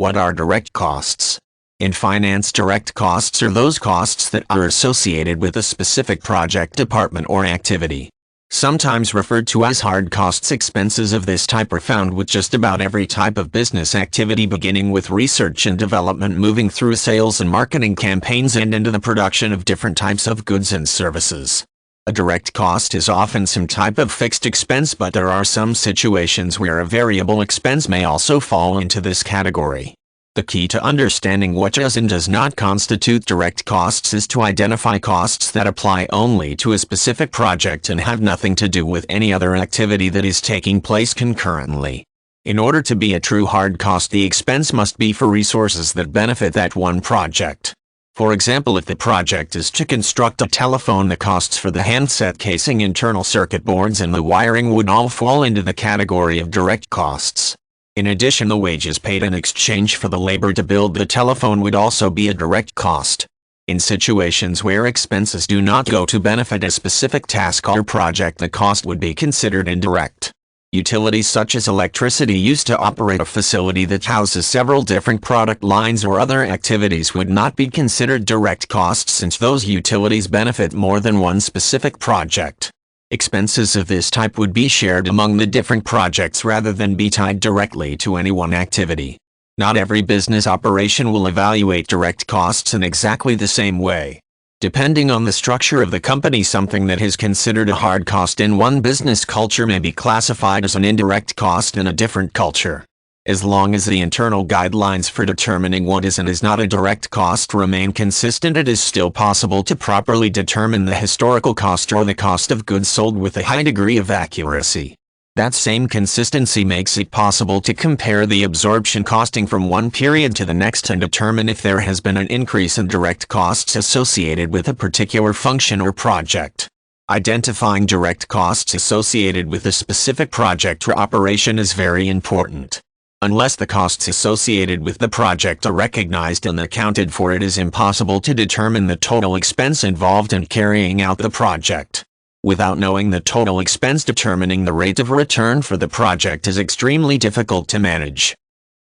What are direct costs? In finance, direct costs are those costs that are associated with a specific project, department, or activity. Sometimes referred to as hard costs, expenses of this type are found with just about every type of business activity, beginning with research and development, moving through sales and marketing campaigns, and into the production of different types of goods and services. A direct cost is often some type of fixed expense, but there are some situations where a variable expense may also fall into this category. The key to understanding what does and does not constitute direct costs is to identify costs that apply only to a specific project and have nothing to do with any other activity that is taking place concurrently. In order to be a true hard cost, the expense must be for resources that benefit that one project. For example, if the project is to construct a telephone, the costs for the handset casing, internal circuit boards, and the wiring would all fall into the category of direct costs. In addition, the wages paid in exchange for the labor to build the telephone would also be a direct cost. In situations where expenses do not go to benefit a specific task or project, the cost would be considered indirect. Utilities such as electricity used to operate a facility that houses several different product lines or other activities would not be considered direct costs, since those utilities benefit more than one specific project. Expenses of this type would be shared among the different projects rather than be tied directly to any one activity. Not every business operation will evaluate direct costs in exactly the same way. Depending on the structure of the company, something that is considered a hard cost in one business culture may be classified as an indirect cost in a different culture. As long as the internal guidelines for determining what is and is not a direct cost remain consistent, it is still possible to properly determine the historical cost or the cost of goods sold with a high degree of accuracy. That same consistency makes it possible to compare the absorption costing from one period to the next and determine if there has been an increase in direct costs associated with a particular function or project. Identifying direct costs associated with a specific project or operation is very important. Unless the costs associated with the project are recognized and accounted for, it is impossible to determine the total expense involved in carrying out the project. Without knowing the total expense, determining the rate of return for the project is extremely difficult to manage.